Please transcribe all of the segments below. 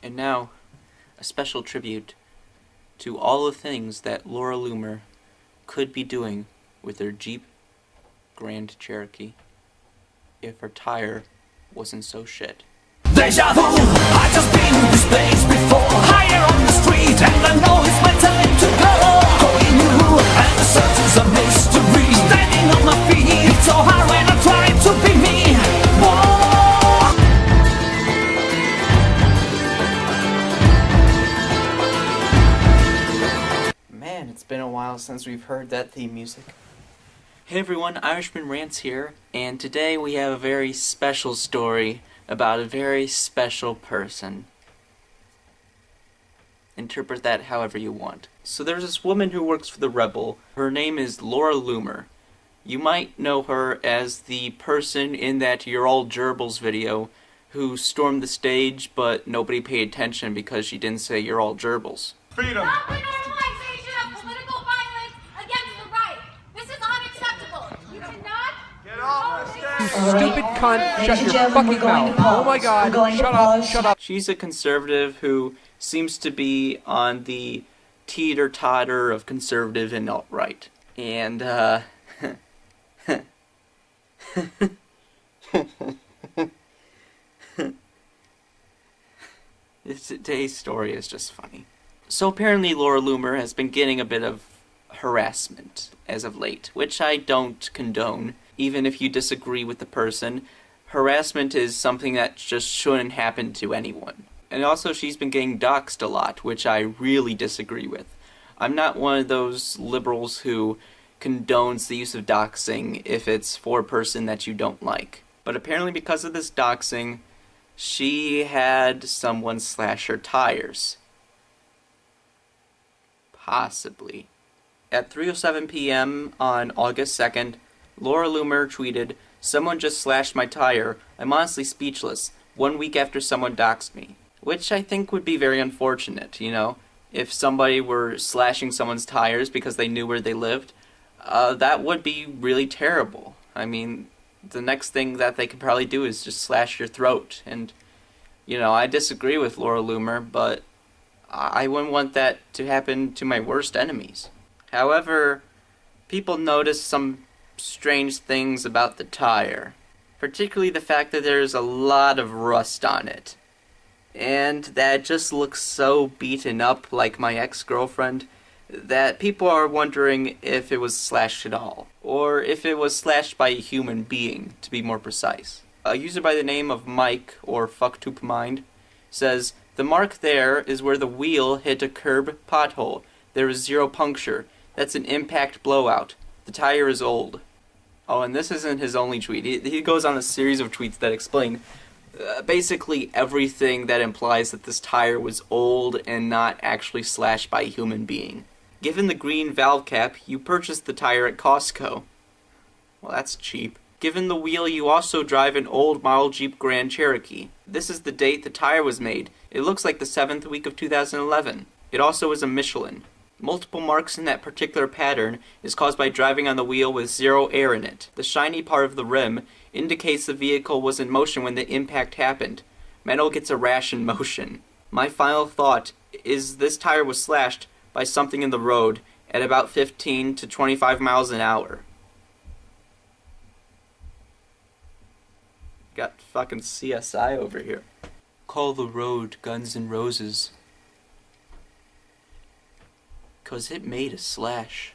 And now, a special tribute to all the things that Laura Loomer could be doing with her Jeep Grand Cherokee if her tire wasn't so shit. Deja vu, I've just been in this place before. Higher on the street, and I know it's my time to go. Going new, and the surface of mystery. Standing on my feet, it's so hard when I try to be me. Whoa. Man, it's been a while since we've heard that theme music. Hey everyone, Irishman Rants here, and today we have a very special story about a very special person. Interpret that however you want. So there's this woman who works for the Rebel. Her name is Laura Loomer. You might know her as the person in that You're All Gerbils video who stormed the stage but nobody paid attention because she didn't say You're All Gerbils. Freedom! Stop the normalization of political violence against the right! This is unacceptable! You cannot... Get off the stage! Stupid cunt, shut your fucking mouth. Oh my god, shut up. She's a conservative who seems to be on the teeter-totter of conservative and alt-right. And, today's story is just funny. So apparently Laura Loomer has been getting a bit of harassment as of late, which I don't condone. Even if you disagree with the person, harassment is something that just shouldn't happen to anyone. And also she's been getting doxxed a lot, which I really disagree with. I'm not one of those liberals who condones the use of doxing if it's for a person that you don't like. But apparently because of this doxing, she had someone slash her tires. Possibly. At 3:07 p.m. on August 2nd, Laura Loomer tweeted, "Someone just slashed my tire. I'm honestly speechless. 1 week after someone doxed me." Which I think would be very unfortunate, you know? If somebody were slashing someone's tires because they knew where they lived, that would be really terrible. I mean, the next thing that they could probably do is just slash your throat. And, you know, I disagree with Laura Loomer, but I wouldn't want that to happen to my worst enemies. However, people noticed some strange things about the tire, particularly the fact that there's a lot of rust on it, and that it just looks so beaten up like my ex-girlfriend that people are wondering if it was slashed at all, or if it was slashed by a human being, to be more precise. A user by the name of Mike, or FuckToopMind, says, "The mark there is where the wheel hit a curb pothole. There is zero puncture. That's an impact blowout. The tire is old." Oh, and this isn't his only tweet. He goes on a series of tweets that explain basically everything that implies that this tire was old and not actually slashed by a human being. Given the green valve cap, you purchased the tire at Costco. Well, that's cheap. Given the wheel, you also drive an old model Jeep Grand Cherokee. This is the date the tire was made. It looks like the 7th week of 2011. It also is a Michelin. Multiple marks in that particular pattern is caused by driving on the wheel with zero air in it. The shiny part of the rim indicates the vehicle was in motion when the impact happened. Metal gets a rash in motion. My final thought is this tire was slashed by something in the road at about 15 to 25 miles an hour. Got fucking CSI over here. Call the road Guns N' Roses. 'Cause it made a slash.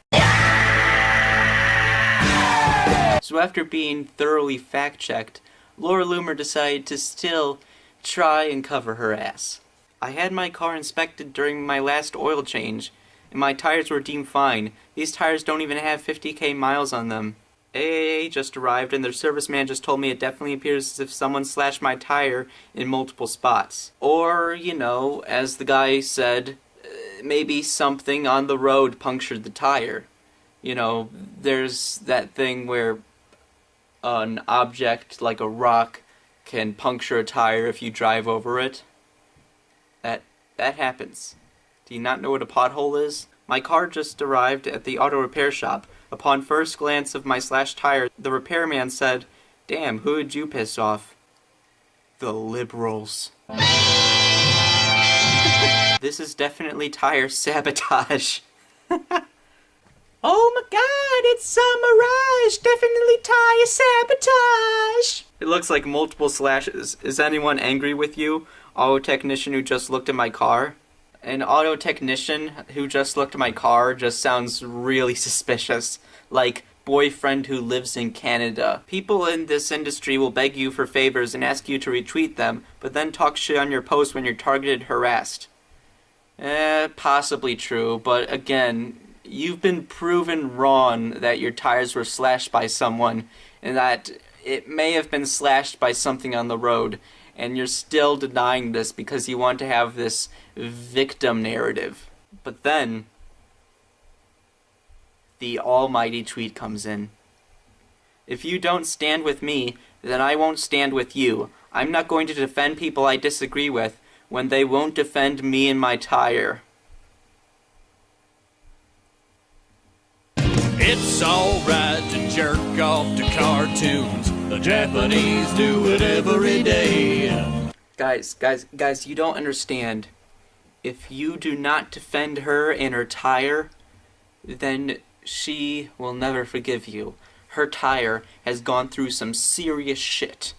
So after being thoroughly fact-checked, Laura Loomer decided to still try and cover her ass. "I had my car inspected during my last oil change, and my tires were deemed fine. These tires don't even have 50k miles on them. AAA just arrived and their serviceman just told me it definitely appears as if someone slashed my tire in multiple spots." Or, you know, as the guy said, maybe something on the road punctured the tire. You know, there's that thing where an object like a rock can puncture a tire if you drive over it. That happens. Do you not know what a pothole is? My car just arrived at the auto repair shop. Upon first glance of my slashed tire, the repairman said, "Damn, who would you piss off?" The liberals. is definitely tire sabotage. Oh my god, it's a mirage! Definitely tire sabotage! It looks like multiple slashes. Is anyone angry with you? Auto technician who just looked at my car? An auto technician who just looked at my car just sounds really suspicious. Like, boyfriend who lives in Canada. People in this industry will beg you for favors and ask you to retweet them, but then talk shit on your post when you're targeted harassed. Possibly true, but again, you've been proven wrong that your tires were slashed by someone, and that it may have been slashed by something on the road, and you're still denying this because you want to have this victim narrative. But then, the almighty tweet comes in. If you don't stand with me, then I won't stand with you. I'm not going to defend people I disagree with when they won't defend me and my tire. It's alright to jerk off to cartoons. The Japanese do it every day. Guys, you don't understand. If you do not defend her and her tire, then she will never forgive you. Her tire has gone through some serious shit.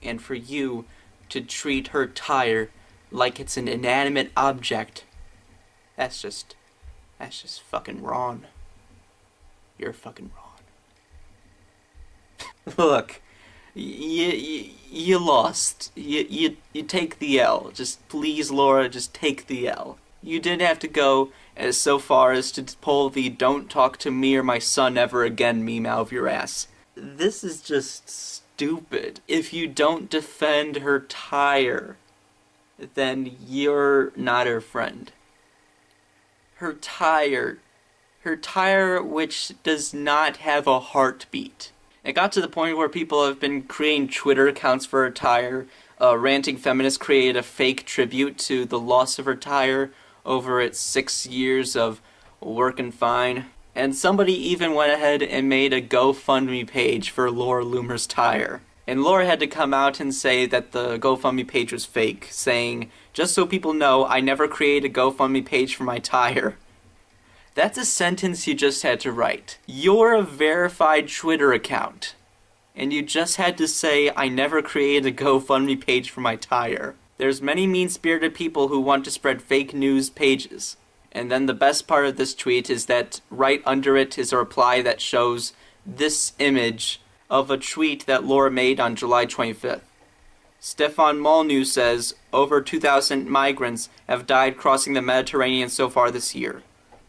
And for you to treat her tire like it's an inanimate object, that's just fucking wrong. You're fucking wrong. Look, you lost. You take the L. Just please, Laura, just take the L. You didn't have to go as so far as to pull the "don't talk to me or my son ever again" meme out of your ass. This is just stupid. If you don't defend her tire, then you're not her friend. Her tire which does not have a heartbeat. It got to the point where people have been creating Twitter accounts for her tire. Ranting Feminist created a fake tribute to the loss of her tire over its 6 years of working fine. And somebody even went ahead and made a GoFundMe page for Laura Loomer's tire. And Laura had to come out and say that the GoFundMe page was fake, saying, "Just so people know, I never created a GoFundMe page for my tire." That's a sentence you just had to write. You're a verified Twitter account, and you just had to say, "I never created a GoFundMe page for my tire." There's many mean-spirited people who want to spread fake news pages. And then the best part of this tweet is that right under it is a reply that shows this image of a tweet that Laura made on July 25th. Stefan Molyneux says, over 2,000 migrants have died crossing the Mediterranean so far this year.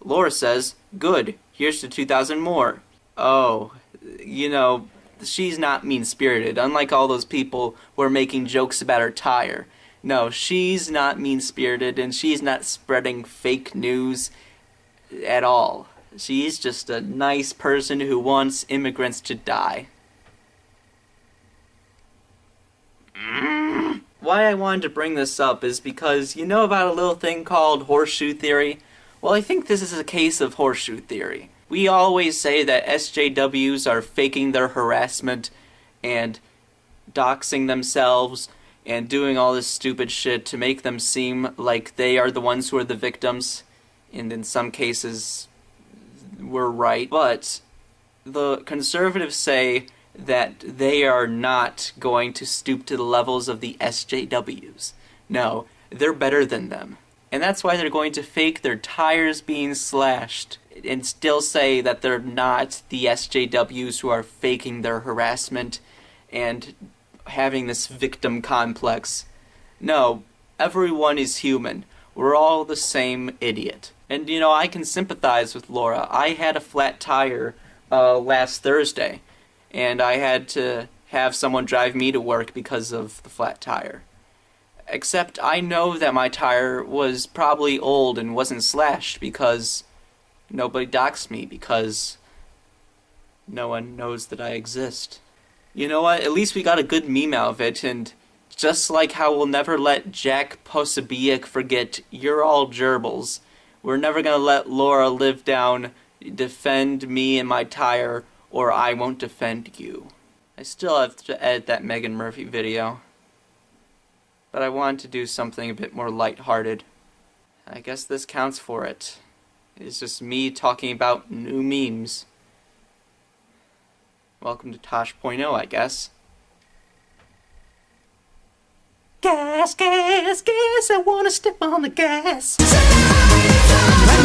Laura says, good, here's to 2,000 more. Oh, she's not mean-spirited, unlike all those people who are making jokes about her tire. No, she's not mean-spirited, and she's not spreading fake news at all. She's just a nice person who wants immigrants to die. Why I wanted to bring this up is because you know about a little thing called horseshoe theory? Well, I think this is a case of horseshoe theory. We always say that SJWs are faking their harassment and doxing themselves and doing all this stupid shit to make them seem like they are the ones who are the victims. And in some cases, we're right. But the conservatives say that they are not going to stoop to the levels of the SJWs. No, they're better than them. And that's why they're going to fake their tires being slashed and still say that they're not the SJWs who are faking their harassment and having this victim complex. No, everyone is human. We're all the same idiot. And I can sympathize with Laura. I had a flat tire last Thursday, and I had to have someone drive me to work because of the flat tire. Except I know that my tire was probably old and wasn't slashed because nobody doxed me, because no one knows that I exist. You know what? At least we got a good meme out of it, and just like how we'll never let Jack Posobiec forget you're all gerbils, we're never gonna let Laura live down defend me and my tire, or I won't defend you. I still have to edit that Megan Murphy video. But I wanted to do something a bit more lighthearted. I guess this counts for it. It's just me talking about new memes. Welcome to Tosh.0, I guess. Gas, gas, gas, I wanna step on the gas. And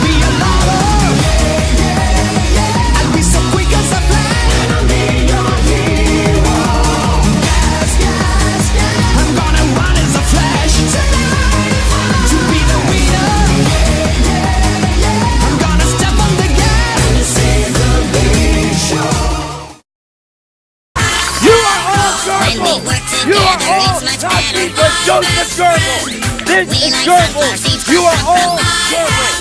be a lover. I'll be so quick as a flash. And I'll be your hero. Gas, gas, gas. I'm gonna run as a flash. To be the winner. I'm gonna step on the gas. And save the big show. You are all Gurgle! You are all not people, Joseph Gurgle! This is Gurgle! You are all Gurgle!